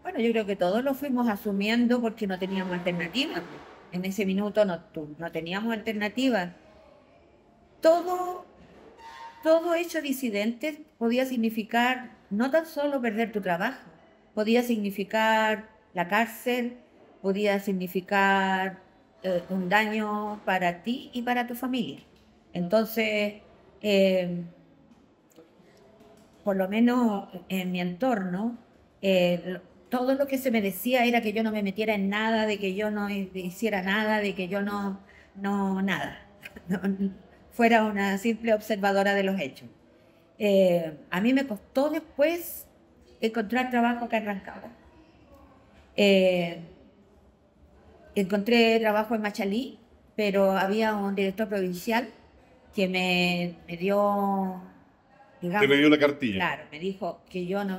Bueno, yo creo que todos lo fuimos asumiendo porque no teníamos alternativa. En ese minuto no teníamos alternativa. Todo, todo hecho disidente podía significar no tan solo perder tu trabajo, podía significar la cárcel, podía significar un daño para ti y para tu familia. Entonces, eh, por lo menos en mi entorno, todo lo que se me decía era que yo no me metiera en nada, de que yo no hiciera nada, de que yo nada. No, fuera una simple observadora de los hechos. A mí me costó después encontrar trabajo acá en Rancagua. Eh, Encontré trabajo en Machalí, pero había un director provincial que me dio, Te le digamos, dio la cartilla. claro, me dijo que yo no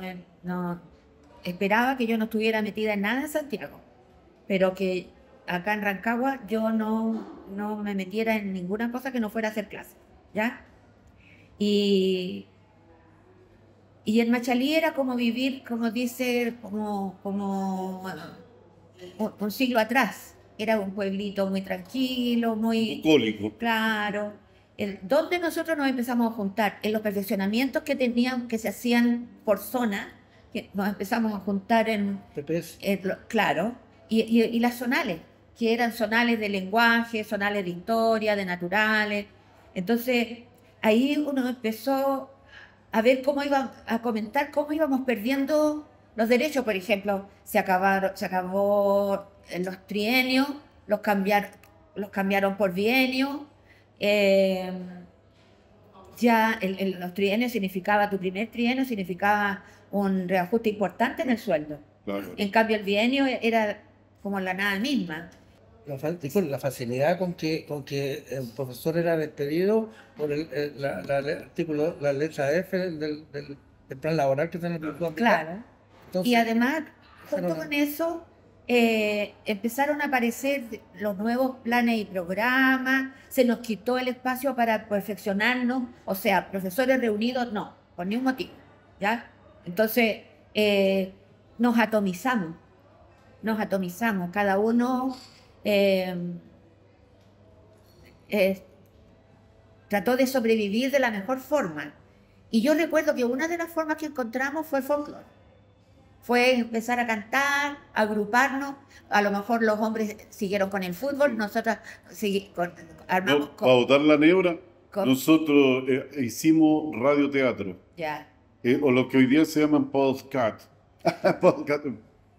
esperaba que yo no estuviera metida en nada en Santiago, pero que acá en Rancagua yo no me metiera en ninguna cosa que no fuera a hacer clase, ¿ya? Y, y en Machalí era como vivir, como dice, como un siglo atrás. Era un pueblito muy tranquilo, muy Bucólico. claro. Donde nosotros nos empezamos a juntar, en los perfeccionamientos que tenían, que se hacían por zona, que nos empezamos a juntar TPS. claro, y las zonales, que eran zonales de lenguaje, zonales de historia, de naturales. Entonces, ahí uno empezó a ver cómo iba a comentar cómo íbamos perdiendo los derechos, por ejemplo, se acabó en los trienios, los cambiaron por bienios. eh, ya los trienios significaba, tu primer trienio significaba un reajuste importante en el sueldo. Claro. En cambio, el bienio era como la nada misma. La facilidad con que el profesor era despedido por el artículo, la letra F del plan laboral que se nos empezó a aplicar. Claro. Y Entonces, además, esa era junto con eso, empezaron a aparecer los nuevos planes y programas, se nos quitó el espacio para perfeccionarnos, o sea, profesores reunidos, no, por ningún motivo, ¿ya? Entonces, eh, nos atomizamos, cada uno eh, eh, trató de sobrevivir de la mejor forma. Y yo recuerdo que una de las formas que encontramos fue el folclore. Fue empezar a cantar, agruparnos. A lo mejor los hombres siguieron con el fútbol, nosotras armamos No, para botar la nebra, con- nosotros hicimos radioteatro, ya. o lo que hoy día se llaman podcast. Podcast.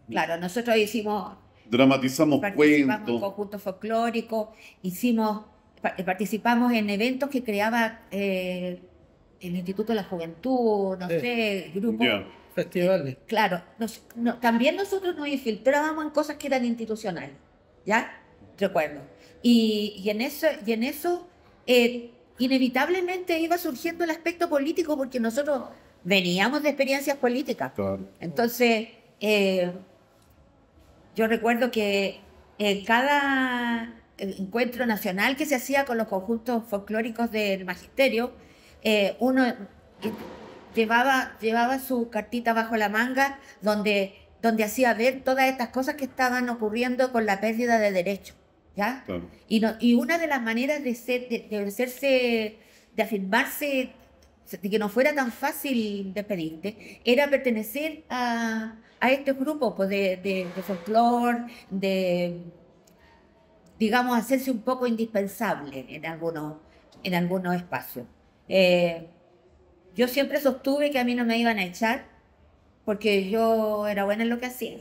Claro, nosotros hicimos, Dramatizamos participamos en cuentos. conjuntos folclóricos, participamos en eventos que creaba el Instituto de la Juventud, no Sí. sé, grupos. Ya. festivales. Claro, también nosotros nos infiltrábamos en cosas que eran institucionales, ¿ya? Recuerdo. Y en eso inevitablemente iba surgiendo el aspecto político porque nosotros veníamos de experiencias políticas. Claro. Entonces, yo recuerdo que cada encuentro nacional que se hacía con los conjuntos folclóricos del magisterio, uno llevaba su cartita bajo la manga donde hacía ver todas estas cosas que estaban ocurriendo con la pérdida de derechos, ¿ya? Claro. Y una de las maneras de afirmarse, de que no fuera tan fácil despedirte, era pertenecer a estos grupos pues, de folclore, digamos, hacerse un poco indispensable en algunos espacios. Eh, yo siempre sostuve que a mí no me iban a echar porque yo era buena en lo que hacía.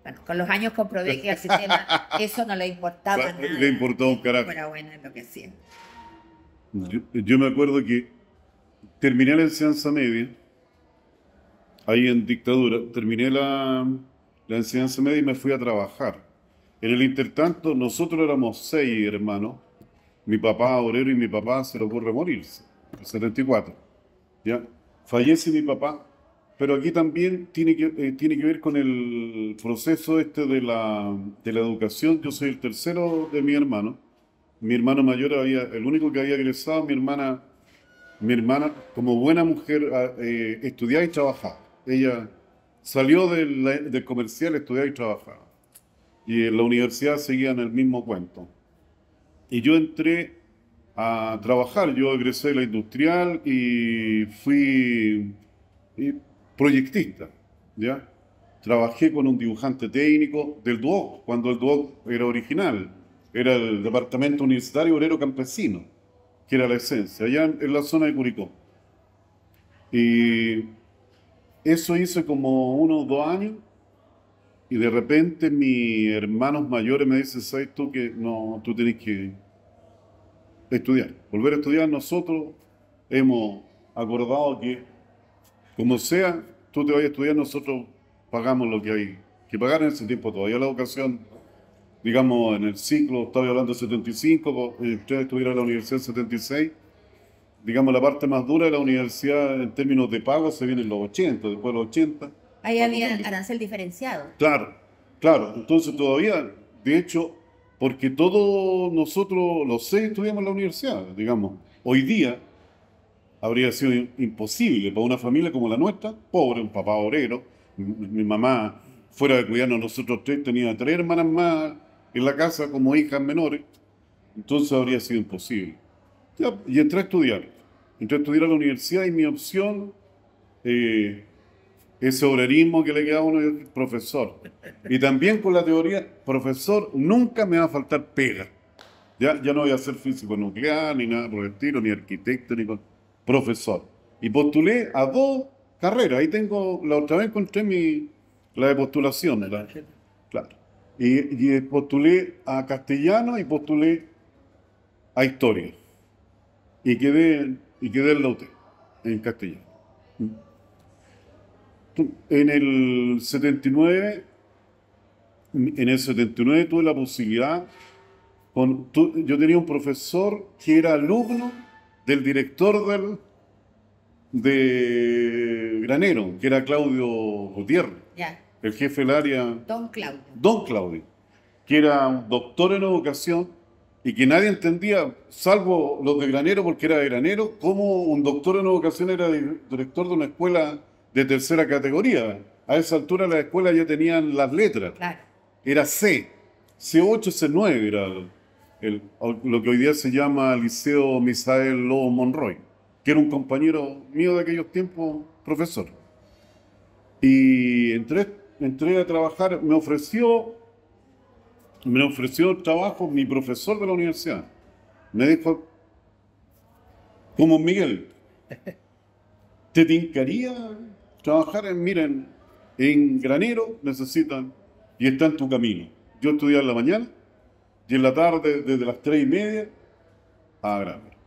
Bueno, con los años comprobé que al sistema eso no le importaba nada. Le importaba un carajo. Era buena en lo que hacía. Yo me acuerdo que terminé la enseñanza media, ahí en dictadura, terminé la enseñanza media y me fui a trabajar. En el intertanto, nosotros éramos 6 hermanos. Mi papá obrero y mi papá se le ocurre morirse, en el 74. ¿Ya? Fallece mi papá, pero aquí también tiene que ver con el proceso este de la educación. Yo soy el tercero de mi hermano. Mi hermano mayor el único que había egresado, mi hermana, como buena mujer, estudiaba y trabajaba. Ella salió del comercial, estudiaba y trabajaba. Y en la universidad seguían el mismo cuento. Y yo entré a trabajar, yo egresé de la industrial y fui proyectista, ¿ya? Trabajé con un dibujante técnico del DUOC, cuando el DUOC era original, era el Departamento Universitario Obrero Campesino, que era la esencia, allá en la zona de Curicó. Y eso hice como unos 2 años, y de repente mis hermanos mayores me dicen, ¿sabes tú que no, tú tienes que estudiar, volver a estudiar? Nosotros hemos acordado que, como sea, tú te vayas a estudiar, nosotros pagamos lo que hay que pagar en ese tiempo. Todavía la educación, digamos, en el ciclo, estaba hablando de 75, ustedes estuvieron en la universidad en 76, digamos, la parte más dura de la universidad en términos de pago se viene en los 80, después de los 80. Ahí había arancel diferenciado. Claro, claro. Entonces todavía, de hecho, porque todos nosotros, los 6, estudiamos en la universidad, digamos. Hoy día habría sido imposible para una familia como la nuestra, pobre, un papá obrero, mi mamá, fuera de cuidarnos a nosotros 3, tenía 3 hermanas más en la casa como hijas menores, entonces habría sido imposible. Ya, y entré a estudiar. Entré a estudiar a la universidad y mi opción, ese obrerismo que le queda a uno es profesor. Y también con la teoría, profesor, nunca me va a faltar pega. Ya no voy a ser físico nuclear, ni nada por el estilo, ni arquitecto, ni profesor. Y postulé a 2 carreras. Ahí tengo, la otra vez encontré la de postulación. Claro. Y postulé a castellano y postulé a historia. Y quedé en la UTE, en castellano. En el 79, tuve la posibilidad, yo tenía un profesor que era alumno del director de Granero, que era Claudio Gutiérrez, Ya. el jefe del área. Don Claudio. Don Claudio, que era un doctor en educación y que nadie entendía, salvo los de Granero, porque era de Granero, cómo un doctor en educación era director de una escuela de tercera categoría. A esa altura las escuelas ya tenían las letras. Claro. Era C8, C9 era lo que hoy día se llama Liceo Misael Lobo Monroy, que era un compañero mío de aquellos tiempos, profesor. Y entré a trabajar, me ofreció trabajo mi profesor de la universidad. Me dijo, como Miguel, ¿te tincaría trabajar miren, en Granero? Necesitan, y está en tu camino. Yo estudiaba en la mañana y en la tarde, desde las 3:30 a Granero.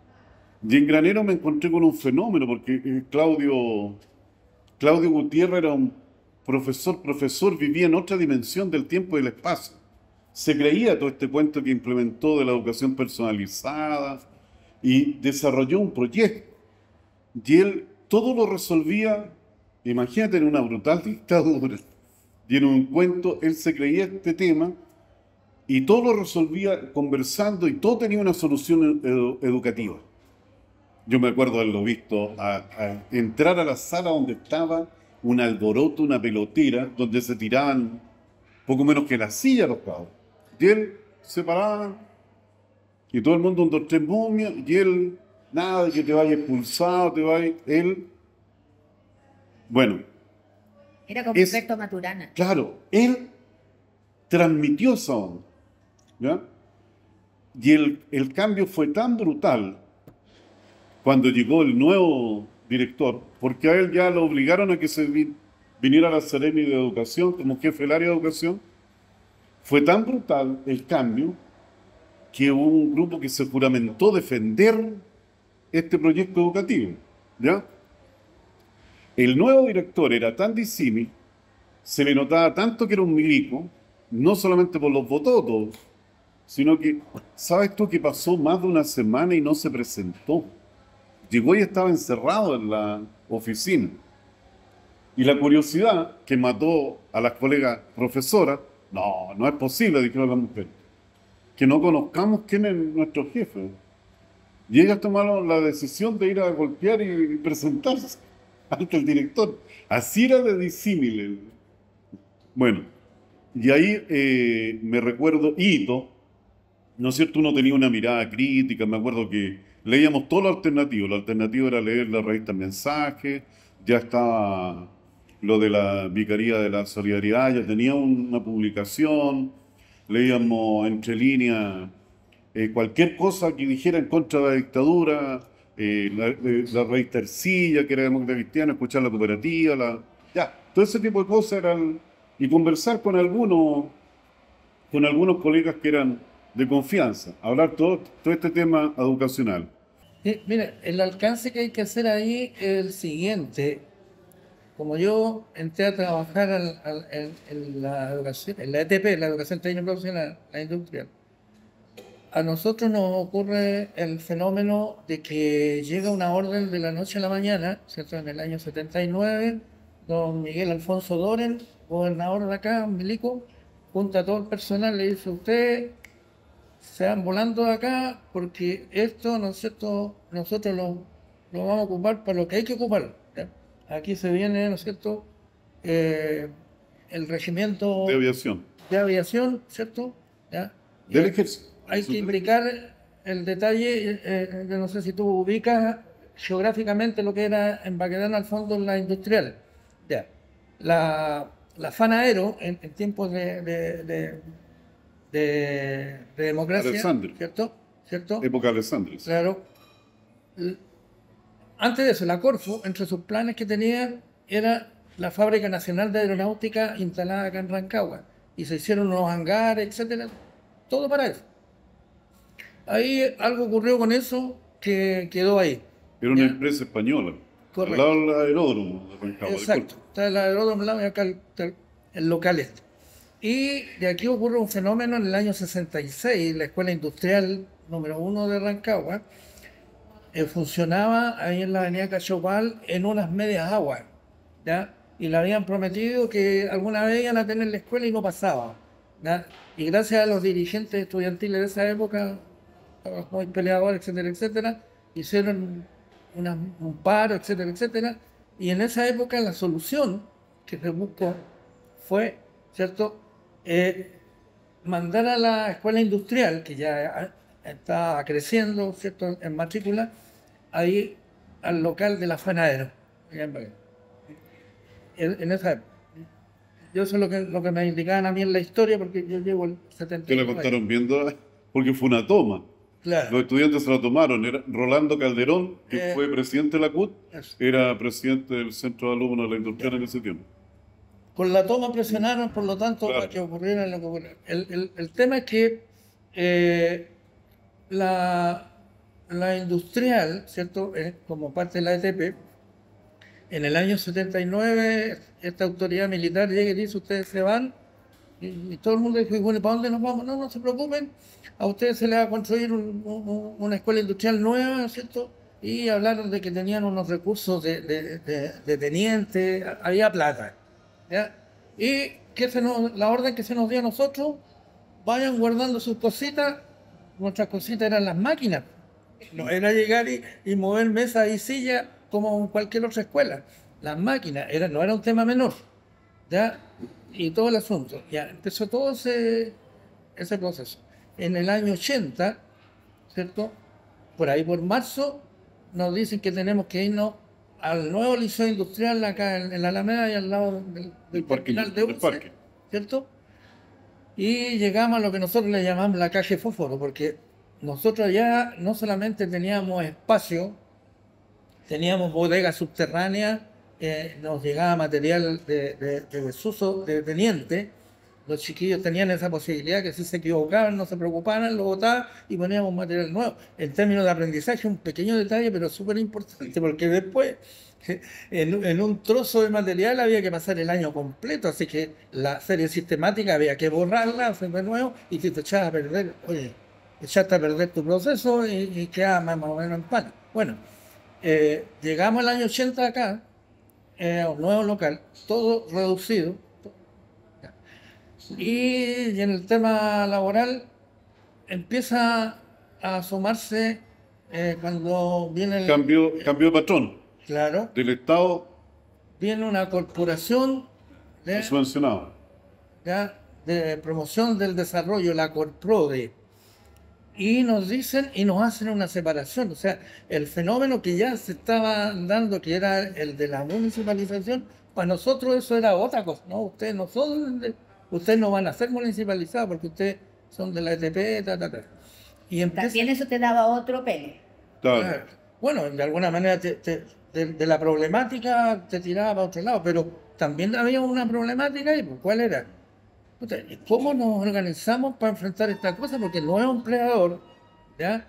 Y en Granero me encontré con un fenómeno, porque Claudio Gutiérrez era un profesor, vivía en otra dimensión del tiempo y del espacio. Se creía todo este cuento que implementó de la educación personalizada y desarrolló un proyecto. Y él todo lo resolvía, imagínate, en una brutal dictadura. Y en un cuento, él se creía este tema y todo lo resolvía conversando y todo tenía una solución educativa. Yo me acuerdo de haberlo visto a entrar a la sala donde estaba un alboroto, una pelotera, donde se tiraban poco menos que la silla los cabros. Y él se paraba y todo el mundo, 1, 2, 3 momias, y él, nada de que te vaya expulsado, él, bueno. Era como Humberto Maturana. Claro, él transmitió esa onda, ¿ya? Y el cambio fue tan brutal cuando llegó el nuevo director, porque a él ya lo obligaron a que viniera a la Seremi de Educación como jefe del área de educación. Fue tan brutal el cambio que hubo un grupo que se juramentó defender este proyecto educativo, ¿ya? El nuevo director era tan disímil, se le notaba tanto que era un milico, no solamente por los bototos, sino que, ¿sabes tú que pasó más de una semana y no se presentó? Llegó y estaba encerrado en la oficina. Y la curiosidad que mató a las colegas profesoras, no es posible, dijeron las mujeres, que no conozcamos quién es nuestro jefe. Y ellas tomaron la decisión de ir a golpear y presentarse. ante el director. Así era de disímil. Bueno, y ahí me recuerdo, Hito, ¿no es cierto? Uno tenía una mirada crítica, me acuerdo que leíamos todo lo alternativo era leer la revista Mensaje, ya estaba lo de la Vicaría de la Solidaridad, ya tenía una publicación, leíamos entre líneas cualquier cosa que dijera en contra de la dictadura, la revista Ercilla, que era demócrata cristiana, escuchar la cooperativa, ya, todo ese tipo de cosas eran, y conversar con algunos colegas que eran de confianza, hablar todo este tema educacional. Mira, el alcance que hay que hacer ahí es el siguiente. Como yo entré a trabajar en la educación, en la ETP, la educación técnica profesional, la industrial, a nosotros nos ocurre el fenómeno de que llega una orden de la noche a la mañana, ¿cierto? En el año 79, don Miguel Alfonso Doren, gobernador de acá, Milico, junta a todo el personal, le dice: ustedes se van volando de acá porque esto, ¿no es cierto?, nosotros lo vamos a ocupar para lo que hay que ocupar. ¿Ya? Aquí se viene, ¿no es cierto?, el regimiento De aviación, ¿cierto? ¿Ya? del ejército. Hay que implicar el detalle, yo no sé si tú ubicas geográficamente lo que era en Baquedano al fondo la industrial. Ya. La Fanaero, en tiempos de democracia, Alexandre. ¿cierto? Época Alexandre. Claro. Antes de eso, la Corfo, entre sus planes que tenía, era la Fábrica Nacional de Aeronáutica instalada acá en Rancagua. Y se hicieron unos hangares, etcétera, todo para eso. Ahí algo ocurrió con eso que quedó ahí. Era una ¿Ya? empresa española. Correcto. Al lado del aeródromo de Rancagua. Exacto. Está el aeródromo al lado y acá el local este. Y de aquí ocurre un fenómeno en el año 66, la Escuela Industrial número 1 de Rancagua funcionaba ahí en la avenida Cachopal en unas medias aguas, ¿ya? Y le habían prometido que alguna vez iban a tener la escuela y no pasaba, ¿ya? Y gracias a los dirigentes estudiantiles de esa época, muy peleadores, etcétera, etcétera, hicieron un paro, etcétera, etcétera. Y en esa época la solución que se buscó fue, ¿cierto?, mandar a la escuela industrial, que ya está creciendo, ¿cierto?, en matrícula, ahí al local de la Fanaero. En esa época. Yo sé lo que me indicaban a mí en la historia, porque yo llevo el Que 79. la contaron viendo, porque fue una toma. Claro. Los estudiantes se la tomaron. Era Rolando Calderón, que fue presidente de la CUT, Eso. era presidente del Centro de Alumnos de la Industrial en ese tiempo. Con la toma presionaron, por lo tanto, Claro. para que ocurriera lo que ocurrió. El tema es que la industrial, ¿cierto?, como parte de la ETP, en el año 79, esta autoridad militar llega y dice: ustedes se van, y todo el mundo dijo: bueno, ¿para dónde nos vamos? No, no se preocupen, a ustedes se les va a construir una escuela industrial nueva, ¿cierto? Y hablaron de que tenían unos recursos de teniente, había plata, ¿ya? Y la orden que se nos dio a nosotros: vayan guardando sus cositas. Nuestras cositas eran las máquinas, no era llegar y mover mesas y sillas como en cualquier otra escuela. Las máquinas, no era un tema menor, ¿ya? Y todo el asunto. Ya empezó todo ese proceso. En el año 80, ¿cierto?, por ahí por marzo, nos dicen que tenemos que irnos al nuevo liceo industrial acá en la Alameda y al lado del terminal de UCE, ¿cierto? Y llegamos a lo que nosotros le llamamos la calle Fósforo, porque nosotros ya no solamente teníamos espacio, teníamos bodegas subterráneas, nos llegaba material de desuso de teniente. Los chiquillos tenían esa posibilidad, que si se equivocaban no se preocupaban, lo botaban y poníamos material nuevo. En términos de aprendizaje, un pequeño detalle, pero súper importante, porque después en un trozo de material había que pasar el año completo, así que la serie sistemática había que borrarla, hacer de nuevo, y si te echabas a perder, oye, echaste a perder tu proceso y quedaba más o menos en pan. Bueno, llegamos al año 80 acá, a un nuevo local, todo reducido. Y en el tema laboral empieza a asomarse cuando viene el Cambio de patrón. Claro, Del Estado viene una corporación de, Subvencionado. ya, de promoción del desarrollo, la Corprode, y nos dicen y nos hacen una separación. O sea, el fenómeno que ya se estaba dando, que era el de la municipalización, para nosotros eso era otra cosa, ¿no? Ustedes no van a ser municipalizados porque ustedes son de la ETP, Y También eso te daba otro pele. Claro. bueno, de alguna manera de la problemática te tiraba para otro lado, pero también había una problemática ahí, pues, ¿cuál era? Puta, ¿cómo nos organizamos para enfrentar esta cosa? Porque no es un predador, ¿ya?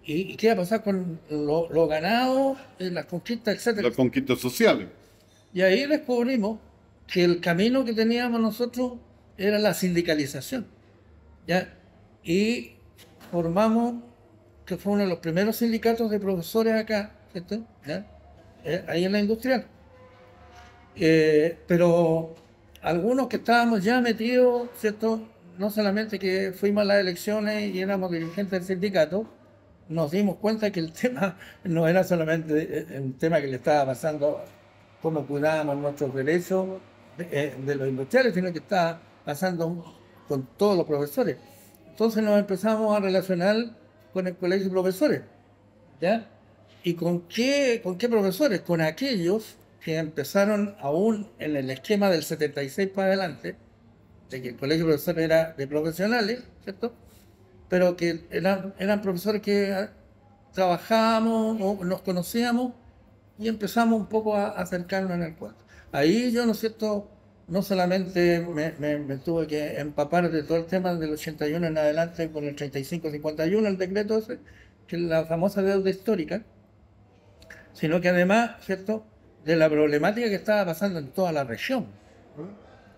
¿Y qué va a pasar con lo ganado, las conquistas, etcétera? Las conquistas sociales. Y ahí descubrimos que el camino que teníamos nosotros era la sindicalización, ¿ya? Y formamos, que fue uno de los primeros sindicatos de profesores acá, ¿cierto? ¿Ya? Ahí en la industrial. Pero algunos que estábamos ya metidos, ¿cierto? No solamente que fuimos a las elecciones y éramos dirigentes del sindicato, nos dimos cuenta que el tema no era solamente un tema que le estaba pasando cómo cuidábamos nuestros derechos de los industriales, sino que estaba pasando con todos los profesores. Entonces nos empezamos a relacionar con el colegio de profesores, ¿ya? ¿Y con qué profesores? Con aquellos que empezaron aún en el esquema del 76 para adelante, de que el colegio de profesores era de profesionales, ¿cierto? Pero que eran profesores que trabajábamos o nos conocíamos y empezamos un poco a acercarnos en el cuento. Ahí yo, ¿no es cierto?, no solamente me tuve que empapar de todo el tema del 81 en adelante con el 35-51, el decreto ese, que es la famosa deuda histórica, sino que además, ¿cierto?, de la problemática que estaba pasando en toda la región.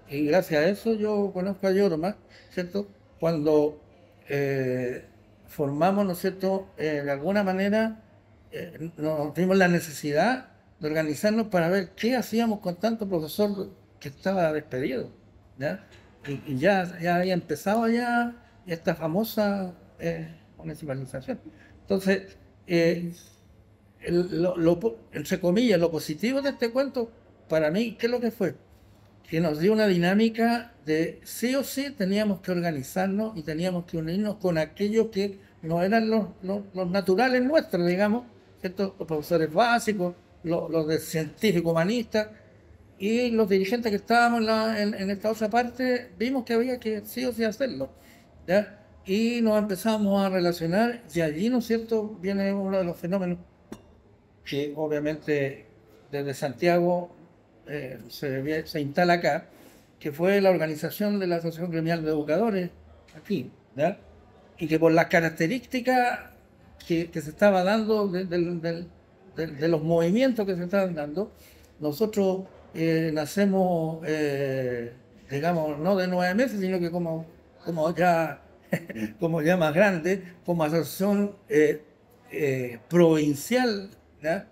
Y gracias a eso yo conozco a Yorma, ¿cierto?, cuando formamos, ¿no es cierto?, de alguna manera nos vimos la necesidad de organizarnos para ver qué hacíamos con tanto profesor que estaba despedido, ¿ya? Y ya había empezado ya esta famosa municipalización. Entonces, entre comillas, lo positivo de este cuento, para mí, ¿qué es lo que fue? Que nos dio una dinámica de sí o sí teníamos que organizarnos y teníamos que unirnos con aquellos que no eran los naturales nuestros, digamos, ¿cierto? Los profesores básicos, los de científico humanistas y los dirigentes que estábamos en esta otra parte, vimos que había que sí o sí hacerlo, ¿ya? Y nos empezamos a relacionar y allí, ¿no es cierto?, viene uno de los fenómenos que obviamente desde Santiago se instala acá, que fue la organización de la Asociación Gremial de Educadores aquí, ¿ya? Y que por las características que se estaba dando de los movimientos que se estaban dando, nosotros nacemos, digamos, no de 9 meses, sino que como ya como ya más grande, como asociación provincial, ¿ya?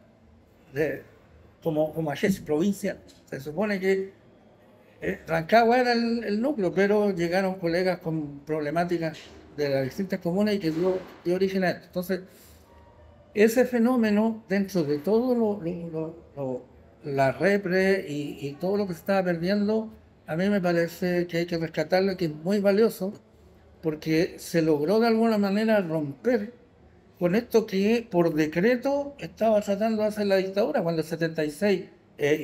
Como AGES provincial. Se supone que Rancagua era el núcleo, pero llegaron colegas con problemáticas de las distintas comunas y que dio origen a esto. Entonces, ese fenómeno, dentro de todo la repre y todo lo que se estaba perdiendo, a mí me parece que hay que rescatarlo, que es muy valioso, porque se logró de alguna manera romper con esto que por decreto estaba tratando de hacer la dictadura. Cuando el 76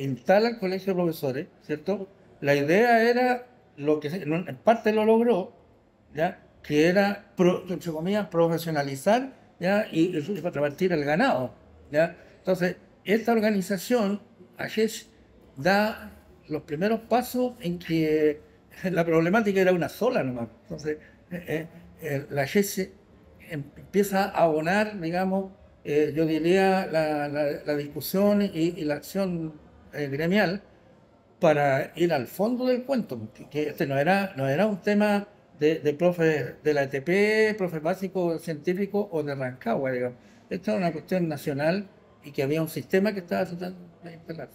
instala el colegio de profesores, ¿cierto? La idea era, lo que en parte lo logró, ¿ya?, que era, entre comillas, profesionalizar, ¿ya?, y repartir el ganado, ¿ya? Entonces, esta organización, AGES, da los primeros pasos en que la problemática era una sola nomás. Entonces, la AGES empieza a abonar, digamos, yo diría, la discusión y la acción gremial para ir al fondo del cuento, que este no era un tema de profes de la ETP, profes básicos científicos o de Rancagua, digamos. Esto era una cuestión nacional y que había un sistema que estaba tratando de instalarse.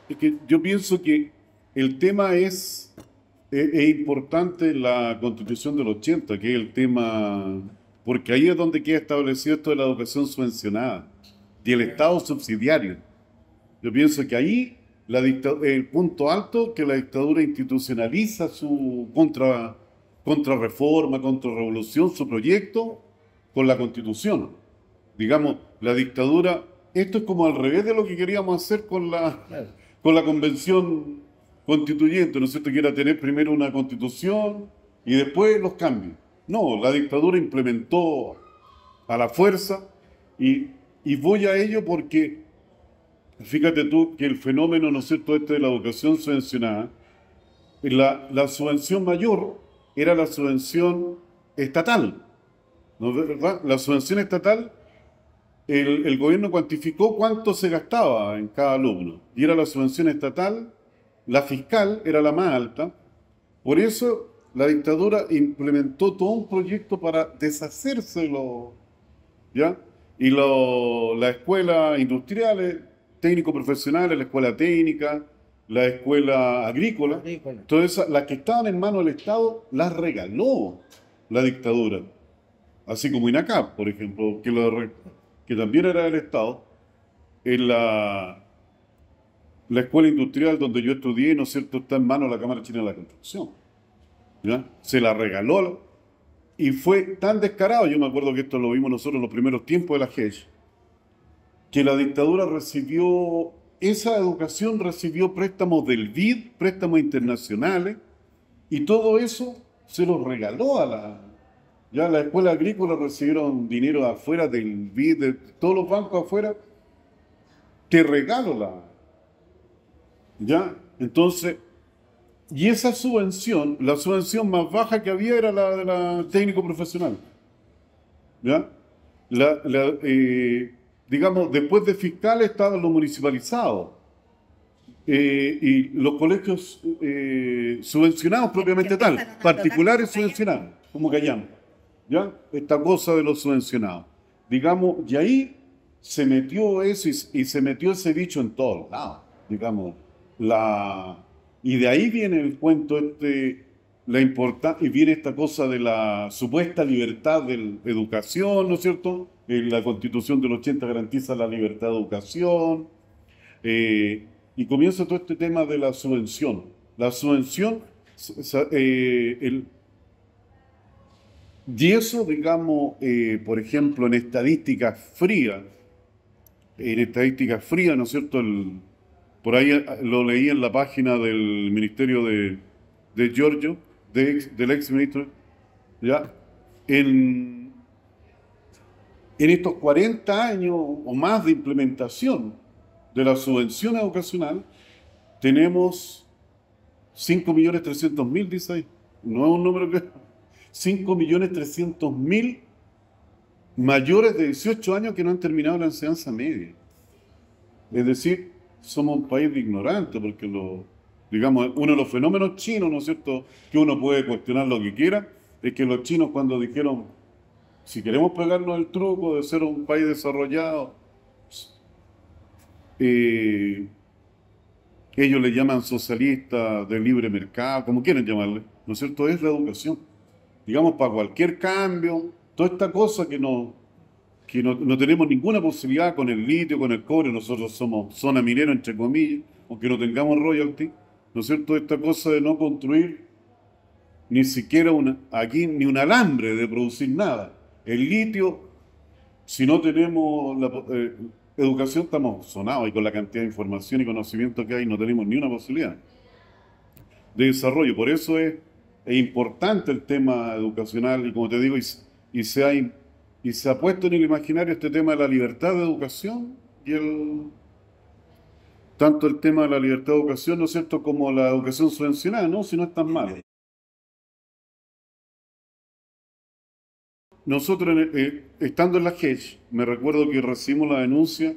Es que yo pienso que el tema es importante la Constitución del 80, que es el tema, porque ahí es donde queda establecido esto de la educación subvencionada y el Estado subsidiario. Yo pienso que ahí el punto alto que la dictadura institucionaliza su contrarreforma, contrarrevolución, su proyecto con la Constitución. Digamos, la dictadura, esto es como al revés de lo que queríamos hacer con la Convención Constituyente, ¿no es cierto? Que era tener primero una Constitución y después los cambios. No, la dictadura implementó a la fuerza y voy a ello porque fíjate tú que el fenómeno, ¿no es cierto?, de la educación subvencionada, la subvención mayor era la subvención estatal, ¿no es verdad? La subvención estatal, el gobierno cuantificó cuánto se gastaba en cada alumno, y era la subvención estatal, la fiscal era la más alta, por eso la dictadura implementó todo un proyecto para deshacerse de ¿ya? Y las escuelas industriales, técnico-profesionales, la escuela técnica, la escuela agrícola, todas esas, las que estaban en manos del Estado, las regaló la dictadura. Así como INACAP, por ejemplo, que también era del Estado, en la escuela industrial donde yo estudié, ¿no es cierto?, está en manos de la Cámara China de la Construcción. ¿Ya? Se la regaló y fue tan descarado, yo me acuerdo que esto lo vimos nosotros en los primeros tiempos de la GES, que la dictadura recibió, esa educación recibió préstamos del BID, préstamos internacionales, y todo eso se lo regaló ya la escuela agrícola recibieron dinero de afuera del BID, de todos los bancos afuera, te regalo ¿ya? Entonces, y esa subvención, la subvención más baja que había era la de la técnico profesional, ¿ya? Digamos, después de fiscales estaban los municipalizados y los colegios subvencionados propiamente tal, particulares subvencionados, como callamos, ¿ya? Esta cosa de los subvencionados. Digamos, y ahí se metió eso y se metió ese dicho en todos lados, digamos, y de ahí viene el cuento y viene esta cosa de la supuesta libertad de la educación, ¿no es cierto? La Constitución del 80 garantiza la libertad de educación, y comienza todo este tema de la subvención. La subvención, y eso, digamos, por ejemplo, en estadísticas frías, ¿no es cierto? Por ahí lo leí en la página del Ministerio de Giorgio, del ex ministro, ¿ya? En estos 40 años o más de implementación de la subvención educacional, tenemos 5.300.000, dice ahí. No es un número que... 5.300.000 mayores de 18 años que no han terminado la enseñanza media. Es decir, somos un país de ignorantes, porque digamos, uno de los fenómenos chinos, ¿no es cierto?, que uno puede cuestionar lo que quiera, es que los chinos cuando dijeron, si queremos pegarnos el truco de ser un país desarrollado, ellos le llaman socialista de libre mercado, como quieren llamarle, ¿no es cierto?, es la educación. Digamos, para cualquier cambio, toda esta cosa que no tenemos ninguna posibilidad con el litio, con el cobre, nosotros somos zona minera, entre comillas, aunque no tengamos royalty, ¿no es cierto?, esta cosa de no construir ni siquiera aquí ni un alambre de producir nada. El litio, si no tenemos educación, estamos sonados, y con la cantidad de información y conocimiento que hay, no tenemos ni una posibilidad de desarrollo. Por eso es importante el tema educacional, y como te digo, y se ha puesto en el imaginario este tema de la libertad de educación y tanto el tema de la libertad de educación, ¿no es cierto?, como la educación subvencionada, ¿no? Si no es tan malo. Nosotros, estando en la GES, me recuerdo que recibimos la denuncia,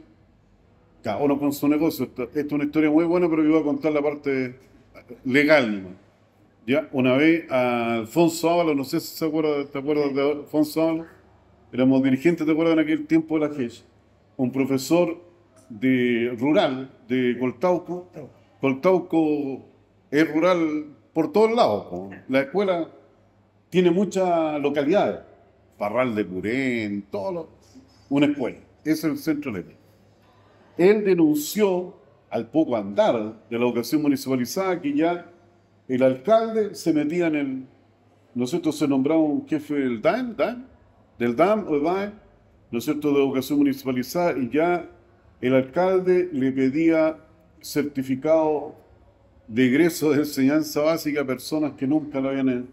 cada uno con su negocio. Esta es una historia muy buena, pero yo voy a contar la parte legal, ¿no? Ya, una vez a Alfonso Ábalos, no sé si te acuerdas de Alfonso Ábalos, éramos dirigentes, ¿te acuerdas?, en aquel tiempo de la GES, un profesor rural de Coltauco. Coltauco es rural por todos lados, po. La escuela tiene muchas localidades, Parral de Curén, una escuela, ese es el centro de él. Él denunció al poco andar de la educación municipalizada, que ya el alcalde se metía en el, ¿no es cierto?, se nombraba un jefe del DAM o DAE, ¿no es cierto?, de educación municipalizada, y ya el alcalde le pedía certificado de egreso de enseñanza básica a personas que nunca lo habían...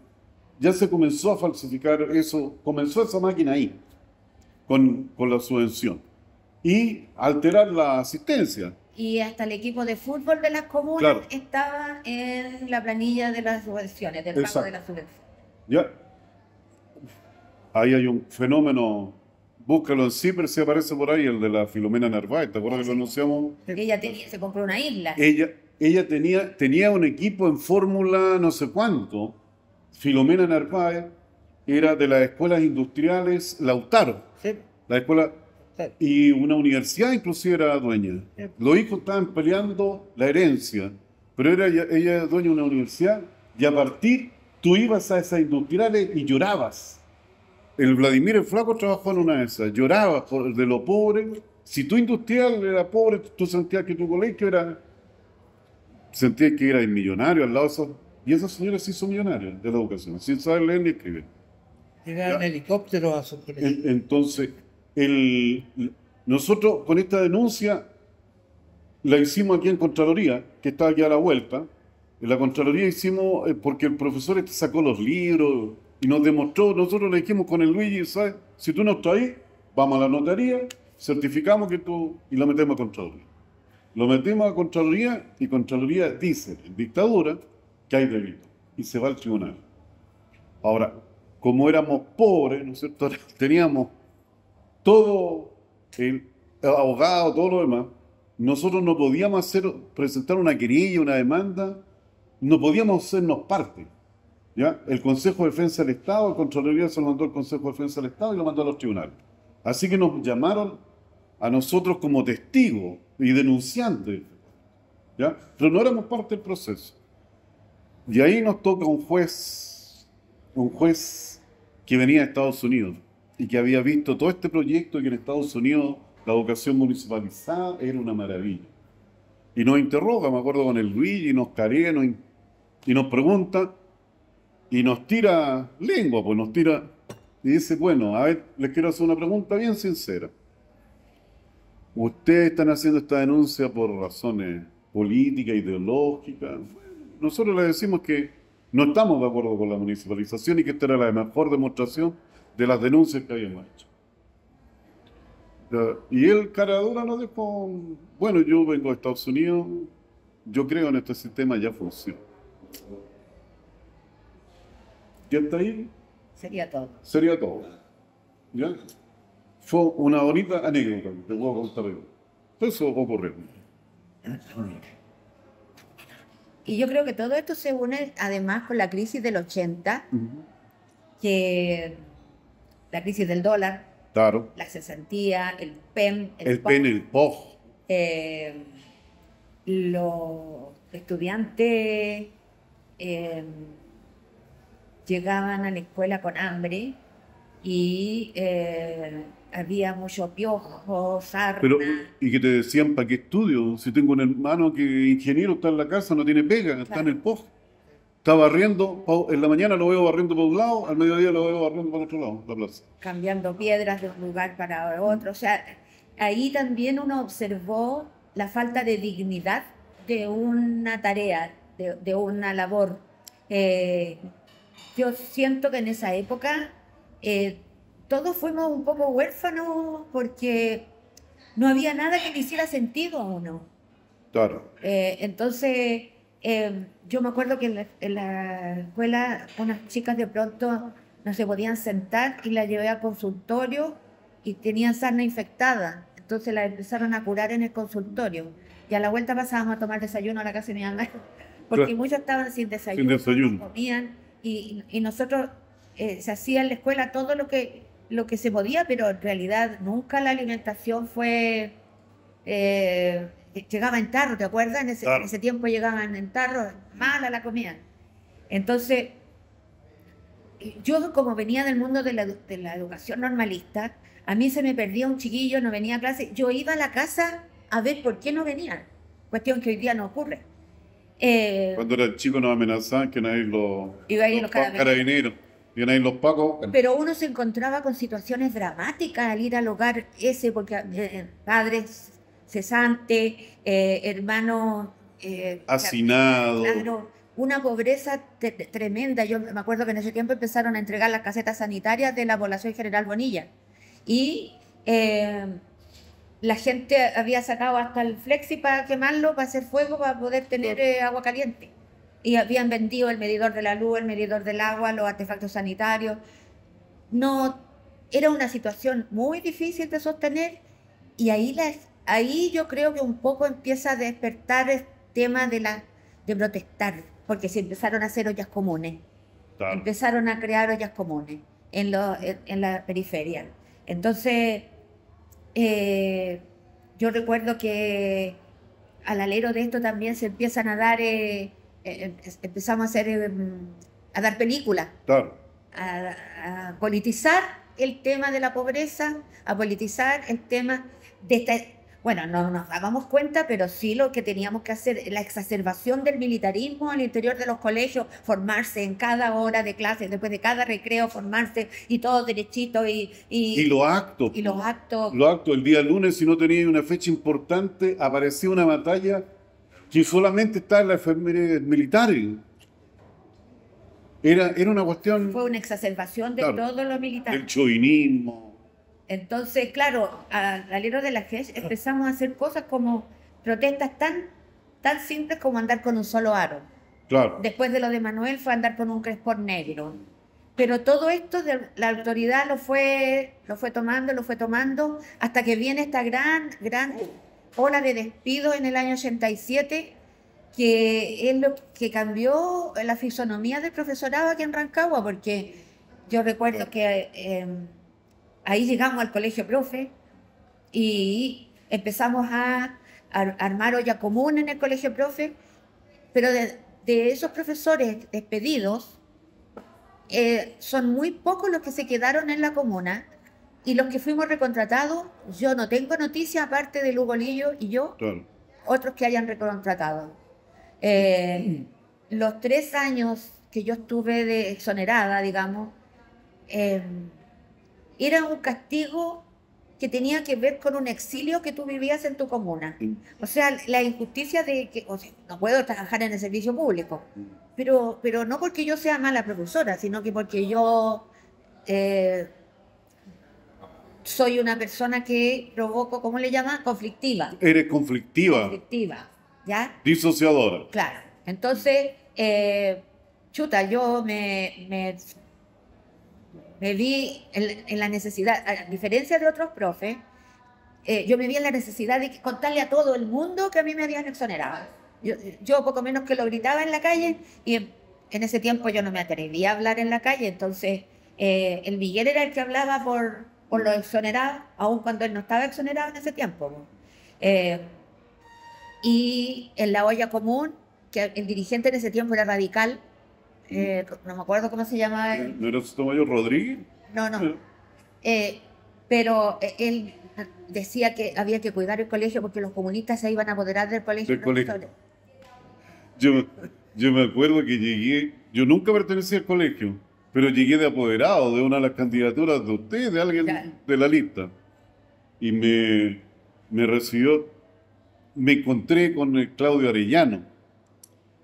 Ya se comenzó a falsificar eso, comenzó esa máquina ahí, con la subvención, y alterar la asistencia. Y hasta el equipo de fútbol de las comunas Claro. estaba en la planilla de las subvenciones, del pago de las subvenciones. Ya. Ahí hay un fenómeno, búscalo en CIPER, si aparece por ahí, el de la Filomena Narváez, ¿te acuerdas que lo anunciamos? Ella se compró una isla. Ella tenía un equipo en fórmula no sé cuánto. Filomena Narváez era de las escuelas industriales Lautaro, Sí, la escuela, sí. y una universidad inclusive era dueña. Los hijos estaban peleando la herencia, pero ella era dueña de una universidad, y a partir tú ibas a esas industriales y llorabas. El Vladimir el Flaco trabajó en una de esas, llorabas de lo pobre. Si tu industrial era pobre, tú sentías que tu colegio era... Sentías que era el millonario al lado de esos... Y esa señora se hizo millonaria de la educación, sin saber leer ni escribir. Llegaban helicópteros a su colegio. Entonces, nosotros con esta denuncia la hicimos aquí en Contraloría, que está aquí a la vuelta. En la Contraloría hicimos, porque el profesor este sacó los libros y nos demostró, nosotros le dijimos con el Luigi, ¿sabes? Si tú no estás ahí, vamos a la notaría, certificamos que tú, y lo metemos a Contraloría. Lo metemos a Contraloría y Contraloría dice, en dictadura, que hay delito, y se va al tribunal. Ahora, como éramos pobres, ¿no es cierto? Teníamos todo el abogado, todo lo demás, nosotros no podíamos presentar una querella, una demanda, no podíamos hacernos parte. ¿Ya? El Consejo de Defensa del Estado, el Contraloría se lo mandó al Consejo de Defensa del Estado y lo mandó a los tribunales. Así que nos llamaron a nosotros como testigos y denunciantes, ¿ya? Pero no éramos parte del proceso. Y ahí nos toca un juez que venía de Estados Unidos y que había visto todo este proyecto, y que en Estados Unidos la educación municipalizada era una maravilla. Y nos interroga, me acuerdo, con el Luigi, y nos carea, y nos pregunta, y nos tira lengua, pues nos tira, y dice, bueno, a ver, les quiero hacer una pregunta bien sincera. Ustedes están haciendo esta denuncia por razones políticas, ideológicas. Nosotros le decimos que no estamos de acuerdo con la municipalización y que esta era la mejor demostración de las denuncias que habíamos hecho. Y él, cara dura, nos dijo, bueno, yo vengo de Estados Unidos, yo creo en este sistema, ya funciona. Y hasta ahí Sería todo. sería todo. ¿Ya? Fue una bonita anécdota, te puedo contar yo. Eso ocurrió. Y yo creo que todo esto se une además con la crisis del 80, que la crisis del dólar, Claro. la cesantía, el PEM, El PEN, el POG. Los estudiantes llegaban a la escuela con hambre y había mucho piojo, sarna. Pero, y que te decían, ¿para qué estudio? Si tengo un hermano que ingeniero, está en la casa, no tiene pega, está en el POG. Está barriendo, en la mañana lo veo barriendo por un lado, al mediodía lo veo barriendo por otro lado, la plaza. Cambiando piedras de un lugar para otro. O sea, ahí también uno observó la falta de dignidad de una tarea, de una labor. Yo siento que en esa época todos fuimos un poco huérfanos porque no había nada que le hiciera sentido a uno. Claro. Entonces, yo me acuerdo que en la escuela unas chicas de pronto no se podían sentar y las llevé al consultorio y tenían sarna infectada. Entonces las empezaron a curar en el consultorio. Y a la vuelta pasábamos a tomar desayuno a la casa de mi mamá, porque Claro. muchos estaban sin desayuno, Sin desayuno. no comían. Y nosotros se hacía en la escuela todo lo que se podía, pero en realidad nunca la alimentación fue... llegaba en tarro, ¿te acuerdas? En Claro. ese tiempo llegaban en tarro, mala la comida. Entonces, yo como venía del mundo de la educación normalista, a mí se me perdía un chiquillo, no venía a clase, yo iba a la casa a ver por qué no venía. cuestión que hoy día no ocurre. Cuando eran chicos nos amenazaban que nadie Iba a ir los carabineros, iban a ir los pacos. Pero uno se encontraba con situaciones dramáticas al ir al hogar ese, porque padres cesantes, hermanos hacinados. Claro, una pobreza tremenda. Yo me acuerdo que en ese tiempo empezaron a entregar las casetas sanitarias de la población General Bonilla. Y la gente había sacado hasta el flexi para quemarlo, para hacer fuego, para poder tener agua caliente. Y habían vendido el medidor de la luz, el medidor del agua, los artefactos sanitarios. No, era una situación muy difícil de sostener y ahí yo creo que un poco empieza a despertar el tema de protestar, porque se empezaron a hacer ollas comunes. Claro. Empezaron a crear ollas comunes en la periferia. Entonces, yo recuerdo que al alero de esto también se empiezan a dar, empezamos a dar películas, Claro. a politizar el tema de la pobreza, a politizar el tema de esta... Bueno, no nos dábamos cuenta, pero sí lo que teníamos que hacer, la exacerbación del militarismo al interior de los colegios, formarse en cada hora de clase, después de cada recreo, formarse y todo derechito Y los actos. y los actos. Los actos, el día lunes, si no tenía una fecha importante, aparecía una batalla que solamente está en la efeméride militar. Era una cuestión Fue una exacerbación de Claro. todo lo militar. del chauvinismo. Entonces, claro, al alero de la GES empezamos a hacer cosas como protestas tan simples como andar con un solo aro. Claro. Después de lo de Manuel fue andar con un crespón negro. Pero todo esto la autoridad lo fue tomando, hasta que viene esta gran ola de despido en el año 87, que es lo que cambió la fisonomía del profesorado aquí en Rancagua, porque yo recuerdo que ahí llegamos al colegio profe y empezamos a armar olla común en el colegio profe, pero de esos profesores despedidos, son muy pocos los que se quedaron en la comuna y los que fuimos recontratados, yo no tengo noticia, aparte de Lugo Lillo y yo, Claro. otros que hayan recontratado. Los 3 años que yo estuve de exonerada, digamos, era un castigo que tenía que ver con un exilio que tú vivías en tu comuna. O sea, la injusticia de que, o sea, no puedo trabajar en el servicio público, pero no porque yo sea mala profesora, sino que porque yo soy una persona que provoco, ¿cómo le llaman? Conflictiva. Eres conflictiva, Conflictiva, ¿ya? disociadora. Claro. Entonces, chuta, yo me vi en la necesidad, a diferencia de otros profes, yo me vi en la necesidad de contarle a todo el mundo que a mí me habían exonerado. Yo poco menos que lo gritaba en la calle y en ese tiempo yo no me atrevía a hablar en la calle, entonces el Miguel era el que hablaba por los exonerados, aun cuando él no estaba exonerado en ese tiempo. Y en la olla común, que el dirigente en ese tiempo era radical, no me acuerdo cómo se llamaba él. ¿No era Sotomayor Rodríguez? No. Pero él decía que había que cuidar el colegio porque los comunistas se iban a apoderar del colegio. Del colegio. Yo me acuerdo que llegué, yo nunca pertenecía al colegio, pero llegué de apoderado de una de las candidaturas de usted, de alguien Claro. de la lista. Y me recibió, me encontré con el Claudio Arellano.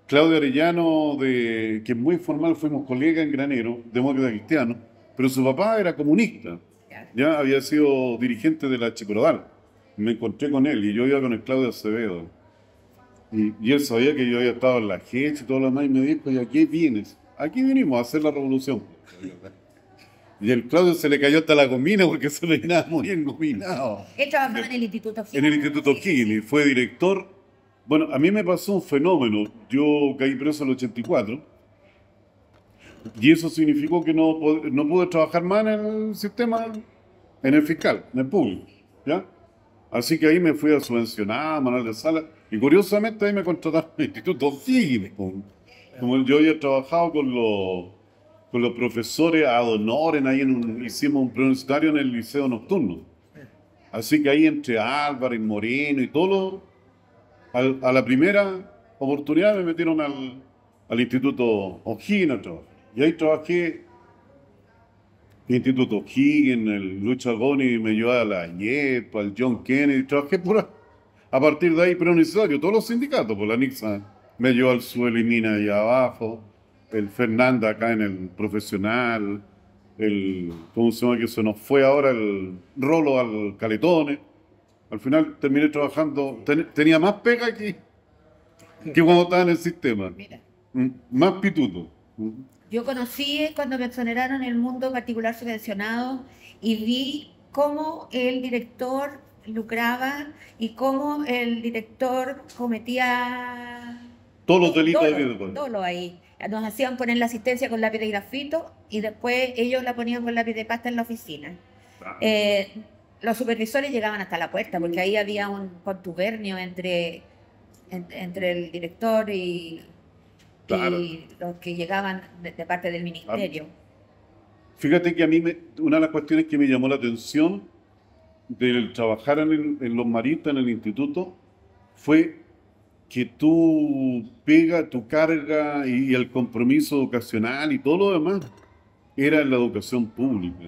Claudio Arellano, que es muy formal, fuimos colegas en Granero, demócrata cristiano, pero su papá era comunista, ya había sido dirigente de la Chicorodal. Me encontré con él y yo iba con el Claudio Acevedo. Y él sabía que yo había estado en la GES y todo lo demás y me dijo, ¿y a qué vienes? Aquí vinimos a hacer la revolución. Y el Claudio se le cayó hasta la gomina porque se veía muy engominado. Él trabajaba en el Instituto Higgins. En el Instituto Higgins, fue director. Bueno, a mí me pasó un fenómeno. Yo caí preso en el 84 y eso significó que no pude trabajar más en el sistema, en el fiscal, en el público, ¿ya? Así que ahí me fui a subvencionar, manual de sala, y curiosamente ahí me contrataron en el Instituto Higgins. Como yo había trabajado con los profesores ad honorem, ahí hicimos un preuniversitario en el liceo nocturno. Así que ahí entre Álvarez, Moreno y todos A la primera oportunidad me metieron al Instituto O'Higgins a trabajar. Y ahí trabajé en el Instituto O'Higgins, el Lucha Goni me llevaba a la IEP, al John Kennedy, trabajé a partir de ahí, pero necesario, todos los sindicatos, por la NICSA me llevó al suelo y mina allá abajo, el Fernanda acá en el profesional, ¿cómo se llama? Que se nos fue ahora el Rolo al Caletones. Al final terminé trabajando, tenía más pega que cuando estaba en el sistema. Mira, Más pituto. yo conocí cuando me exoneraron el mundo particular subvencionado y vi cómo el director lucraba y cómo el director cometía Todos los delitos de dolo, dolo ahí. Nos hacían poner la asistencia con lápiz de grafito y después ellos la ponían con lápiz de pasta en la oficina. Eh, los supervisores llegaban hasta la puerta porque ahí había un contubernio entre el director Claro. y los que llegaban de parte del ministerio. Fíjate que a mí una de las cuestiones que me llamó la atención del trabajar en los maristas, en el instituto, fue que tu pega, tu carga y el compromiso educacional y todo lo demás era en la educación pública.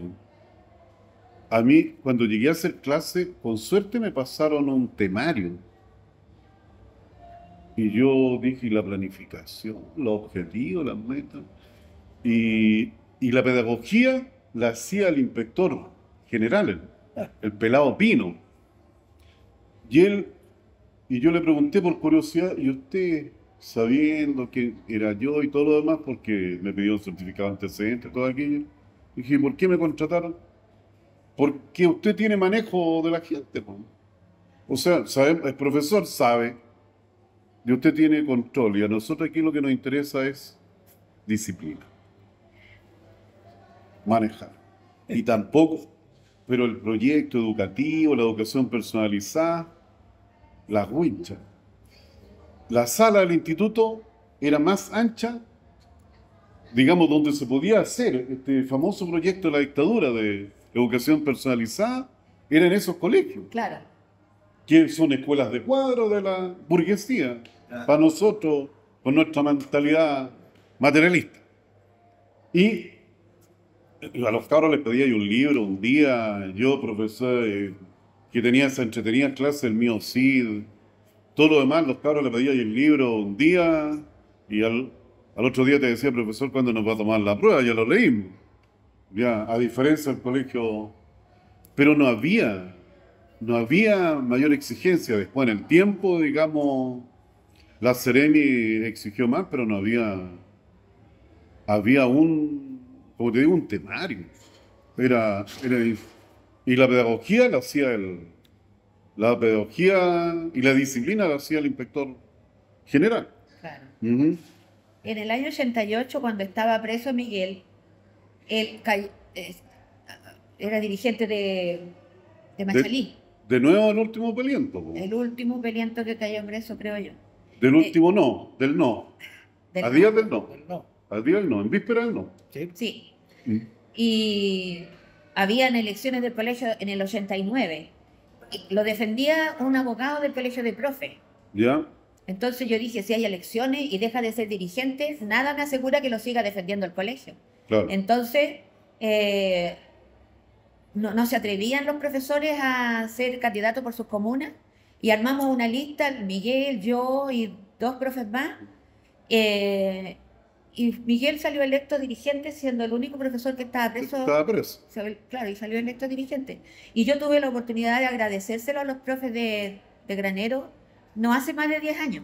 A mí, cuando llegué a hacer clase, con suerte me pasaron un temario. Y yo dije, ¿y la planificación, los objetivos, las metas? Y la pedagogía la hacía el inspector general, el pelado Pino. Y yo le pregunté por curiosidad, ¿y usted, sabiendo que era yo y todo lo demás, porque me pidió un certificado antecedente, todo aquello, dije, ¿por qué me contrataron? Porque usted tiene manejo de la gente, po. O sea, el profesor sabe, y usted tiene control, y a nosotros aquí lo que nos interesa es disciplina, manejar. Y tampoco, pero el proyecto educativo, la educación personalizada, las winchas. La sala del instituto era más ancha, digamos, donde se podía hacer este famoso proyecto de la dictadura de educación personalizada, era en esos colegios, Claro. que son escuelas de cuadro de la burguesía, para nosotros, con nuestra mentalidad materialista. Y a los cabros les pedía yo un libro, un día, yo, profesor, que tenía esa entretenida clase, el mío Cid, todo lo demás, los cabros les pedía yo el libro un día, y al otro día te decía, profesor, ¿cuándo nos va a tomar la prueba? Ya lo leímos. Ya, a diferencia del colegio, pero no había mayor exigencia. Después en el tiempo, digamos, la Sereni exigió más, pero no había como te digo, un temario. Y la pedagogía la hacía la pedagogía y la disciplina la hacía el inspector general. Claro. Ujú. En el año 88, cuando estaba preso Miguel, él era dirigente de Machalí, De nuevo el último peliento, po. el último peliento que cayó preso, creo yo. Del último no, del no. Del A día no. del no. No. A día del no, en víspera del no. Sí. Sí. Mm. Y habían elecciones del colegio en el 89. Y lo defendía un abogado del colegio de profe. ¿Ya? Entonces yo dije, si hay elecciones y deja de ser dirigente, nada me asegura que lo siga defendiendo el colegio. Claro. Entonces, no se atrevían los profesores a ser candidatos por sus comunas y armamos una lista, Miguel, yo y dos profes más. Y Miguel salió electo dirigente siendo el único profesor que estaba preso. Estaba preso. Claro, y salió electo dirigente. Y yo tuve la oportunidad de agradecérselo a los profes de Granero no hace más de 10 años.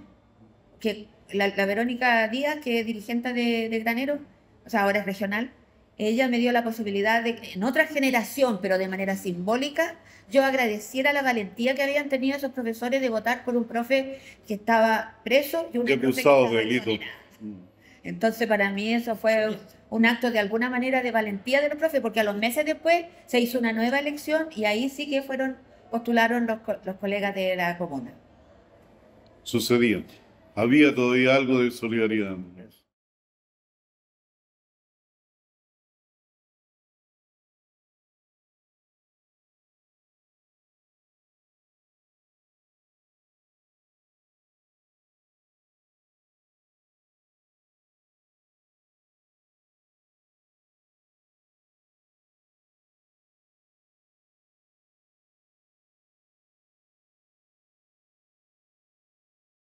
Que la Verónica Díaz, que es dirigente de Granero, o sea, ahora es regional, ella me dio la posibilidad de que en otra generación, pero de manera simbólica, yo agradeciera la valentía que habían tenido esos profesores de votar por un profe que estaba preso y un Y profe que acusado estaba de delito. exonerado. Entonces, para mí eso fue un acto de alguna manera de valentía de los profes, porque a los meses después se hizo una nueva elección y ahí sí que postularon los colegas de la comuna. Sucedía. Había todavía algo de solidaridad.